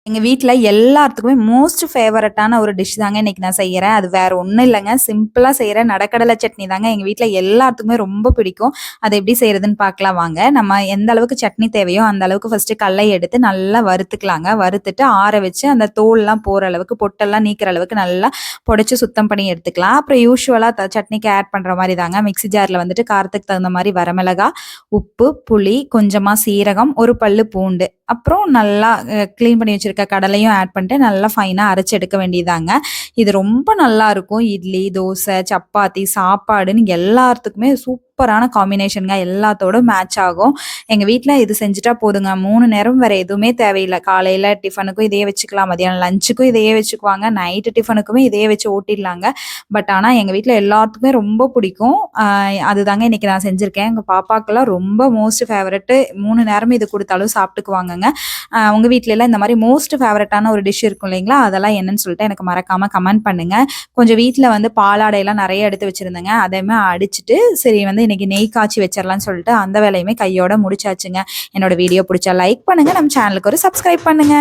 எங்க வீட்ல எல்லாத்துக்குமே மோஸ்ட் ஃபேவரட்டான ஒரு டிஷ் தாங்க இன்னைக்கு நான் செய்யறேன். அது வேற ஒண்ணும் இல்லங்க. சிம்பிளா செய்ற நடக்கடலை சட்னி தாங்க எங்க வீட்ல எல்லாத்துக்குமே ரொம்ப பிடிக்கும். அது எப்படி செய்றதுன்னு பார்க்கலாம் வாங்க. நம்ம எந்த அளவுக்கு சட்னி தேவையோ அந்த அளவுக்கு ஃபர்ஸ்ட்டு கடலைய எடுத்து நல்லா வறுத்துக்கலாங்க. வறுத்துட்டு ஆற வச்சு அந்த தோல்லாம் போற அளவுக்கு, பொட்டெல்லாம் நீக்கிற அளவுக்கு நல்லா புடைச்சு சுத்தம் பண்ணி எடுத்துக்கலாம். அப்புறம் யூசுவலா சட்னிக்கு ஆட் பண்ற மாரி தாங்க மிக்ஸி ஜார்ல வந்துட்டு காரத்துக்கு தகுந்த மாரி வரமிளகா, உப்பு, புளி, கொஞ்சமா சீரகம், ஒரு பல்லு பூண்டு, அப்புறம் நல்லா கிளீன் பண்ணி வச்சிருக்க கடலையும் ஆட் பண்ணிட்டு நல்லா ஃபைனா அரைச்சு எடுக்க வேண்டியதாங்க. இது ரொம்ப நல்லா இருக்கும். இட்லி, தோசை, சப்பாத்தி, சாப்பாடுன்னு எல்லாத்துக்குமே சூப்பரான காம்பினேஷன்ங்க. எல்லாத்தோட மேட்ச் ஆகும். எங்க வீட்ல இது செஞ்சுட்டா போதுங்க. 3 நேரம் வேற எதுவுமே தேவையில்ல. காலையில டிஃபனுக்கும் இதையே வச்சுக்கலாம். மதியானம் லஞ்சுக்கும் இதையே வச்சுக்குவாங்க. நைட்டு டிஃபனுக்குமே இதையே வச்சு ஓட்டிடலாங்க. பட் ஆனா எங்க வீட்ல எல்லாத்துக்குமே ரொம்ப பிடிக்கும். அதுதாங்க இன்னைக்கு நான் செஞ்சிருக்கேன். எங்க பாப்பாக்கெல்லாம் ரொம்ப மோஸ்ட் ஃபேவரட். 3 நேரமும் இது குடுத்தாலும் சாப்பிட்டுக்குவாங்கங்க. உங்க வீட்லலாம் இந்த மாரி மோஸ்ட் ஃபேவரட்டான ஒரு டிஷ் இருக்கும் இல்லைங்களா? அதெல்லாம் என்னன்னு சொல்லிட்டு எனக்கு மறக்காம கமெண்ட் பண்ணுங்க. கொஞ்சம் வீட்ல வந்து பாலாடைலாம் நெறைய எடுத்து வச்சிருந்தேங்க. அதையுமே அடிச்சுட்டு, சரி வந்து இன்னைக்கு நெய் காய்ச்சி வச்சிரலாம்னு சொல்லிட்டு அந்த வேலையுமே கையோட முடிச்சாச்சுங்க. என்னோட வீடியோ புடிச்சா லைக் பண்ணுங்க. நம்ம சேனலுக்கு ஒரு சப்ஸ்கிரைப் பண்ணுங்க.